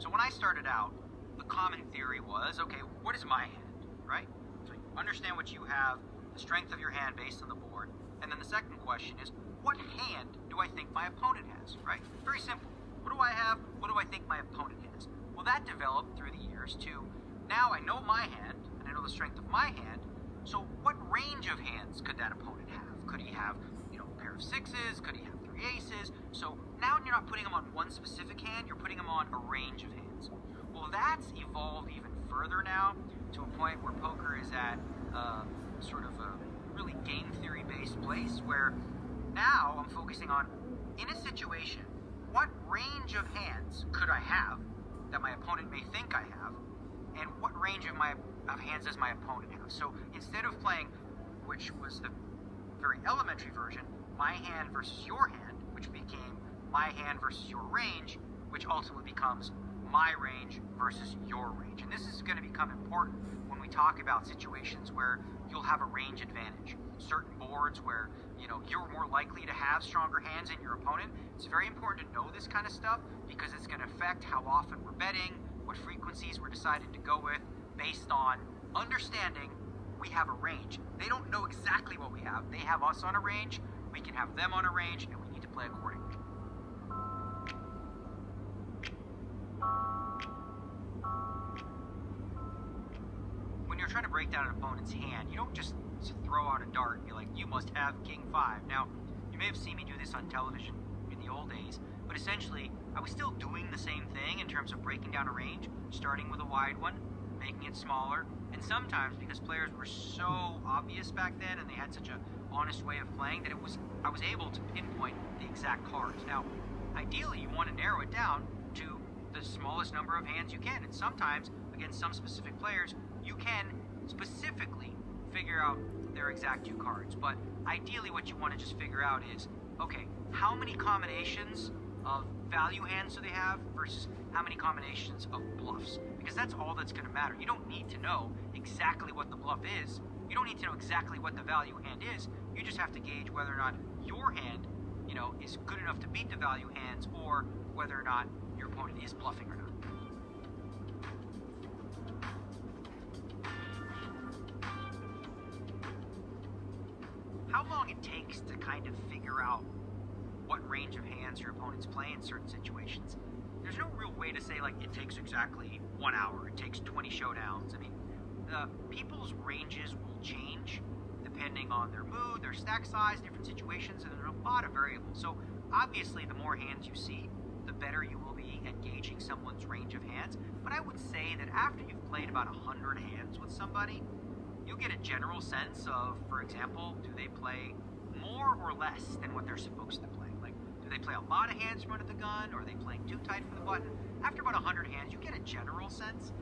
So when I started out, the common theory was, okay, what is my hand, right? So you understand what you have, the strength of your hand based on the board, and then the second question is, what hand do I think my opponent has, right? Very simple. What do I have? What do I think my opponent has? Well, that developed through the years to, now I know my hand, and I know the strength of my hand, so what range of hands could that opponent have? Could he have, a pair of sixes? Could he have three aces? So now you're not putting him on one specific hand, you're putting him on a range of hands. Well, that's evolved even further now to a point where poker is at sort of a really game theory based place where now I'm focusing on, in a situation, what range of hands could I have that my opponent may think I have, and what range of hands does my opponent have? So instead of playing, which was the very elementary version, my hand versus your hand, which became my hand versus your range, which ultimately becomes my range versus your range. And this is going to become important when we talk about situations where you'll have a range advantage. Certain boards where, you're more likely to have stronger hands than your opponent. It's very important to know this kind of stuff because it's going to affect how often we're betting, what frequencies we're deciding to go with based on understanding we have a range. They don't know exactly what we have. They have us on a range, we can have them on a range, and we need to play accordingly. When you're trying to break down an opponent's hand, you don't just throw out a dart and be like, you must have king 5. Now, you may have seen me do this on television in the old days, but essentially, I was still doing the same thing in terms of breaking down a range, starting with a wide one, making it smaller, and sometimes, because players were so obvious back then and they had such an honest way of playing, that I was able to pinpoint the exact cards. Now, ideally, you want to narrow it down to the smallest number of hands you can, and sometimes, against some specific players, you can specifically figure out their exact 2 cards. But ideally, what you want to just figure out is, okay, how many combinations of value hands do they have versus how many combinations of bluffs? Because that's all that's going to matter. You don't need to know exactly what the bluff is. You don't need to know exactly what the value hand is. You just have to gauge whether or not your hand, is good enough to beat the value hands, or whether or not your opponent is bluffing or not. How long it takes to kind of figure out what range of hands your opponents play in certain situations. There's no real way to say, like, it takes exactly 1 hour, it takes 20 showdowns. I mean, people's ranges will change depending on their mood, their stack size, different situations, and there are a lot of variables. So obviously, the more hands you see, the better you will be at gauging someone's range of hands. But I would say that after you've played about 100 hands with somebody, you'll get a general sense of, for example, do they play more or less than what they're supposed to play? Like, do they play a lot of hands from under the gun, or are they playing too tight for the button? After about 100 hands, you get a general sense.